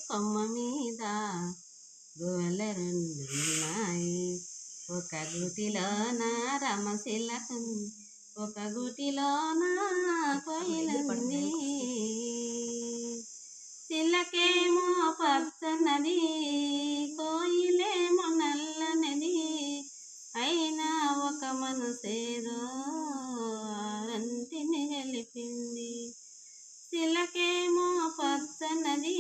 కొమ్మ మీద గువ్వల రెండున్నాయి. ఒక గూటిలోన రమశిలకుంది, ఒక గూటిలోన కోయిలుంది. చిలకేమో పచ్చనది, కోయిలేమో నల్లనది, అయినా ఒక మనసేదో ఆరంటిని గెలిపింది. చిలకేమో పచ్చనది,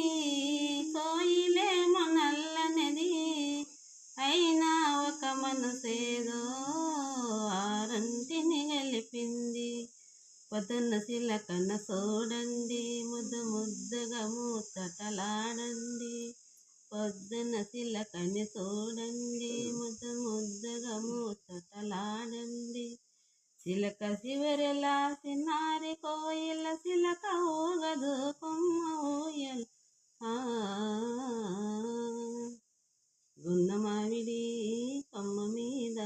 కోయిలేమో నల్లనది, అయినా ఒక మనసేదో ఆరంటిని గెలిపింది. పొద్దున్న చిలకన చూడండి, ముద్దు ముద్దుగా మూతటలాడండి. పొద్దున్న చిలకని చూడండి, ముద్దు ముద్దుగా మూతటలాడండి. చిలక చివరిలా సిన్నారి కోయిల, చిలక ఊగదు కొమ్మ ఊయల. గున్న మామిడి కొమ్మ మీద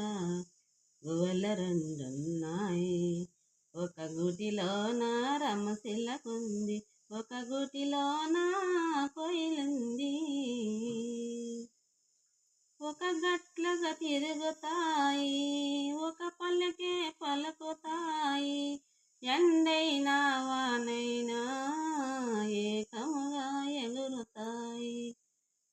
గువ్వల రెండున్నాయి. ఒక గూటిలోన రమశిలకుంది, ఒక గూటిలోన కోయిలుంది. ఒక గట్లగా తిరుగుతాయి, ఒక పల్లకే పలుకుతాయి. ఎండైనా వానైనా ఏకముగా ఎగురుతాయి.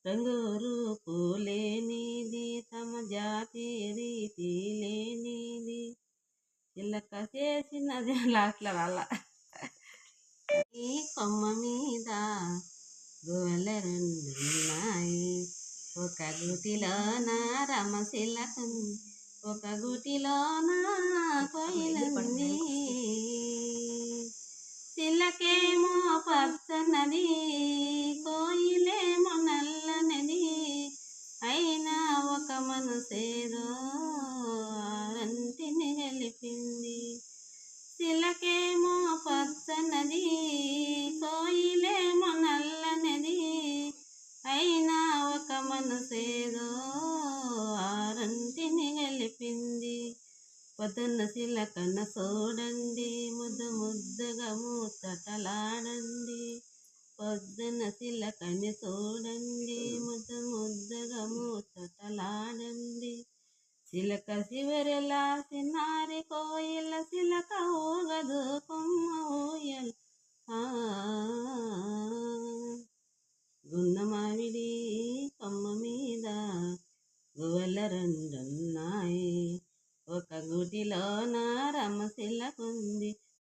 రంగురు పూలేనిది, తమ జాతి రీతి లేనిది, చిలక చేసినది లాస్ట్లో వాళ్ళ. ఈ కొమ్మ మీద గువ్వల రెండున్నాయి. ఒక గూటిలోన రమశిలకుంది, ఒక గూటిలోన కోయిలుంది. చిలకేమో పచ్చనది, కోయిలేమో నల్లనది, అయినా ఒక మనసేదో ఆరంటిని గెలిపింది. చిలకేమో పచ్చనది, కోయిలేమో నల్లనది, అయినా ఒక మనసేదో ఆరంటిని గెలిపింది. పొద్దున్న చిలకన చూడండి, ముద్దు ముద్దుగా మూతటలాడండి. పొద్దున్న చిలకని చూడండి, ముద్దు ముద్దుగా మూతటలాడండి. చిలక చివరిలా సిన్నారి కోయిల, చిలక ఊగదు కొమ్మ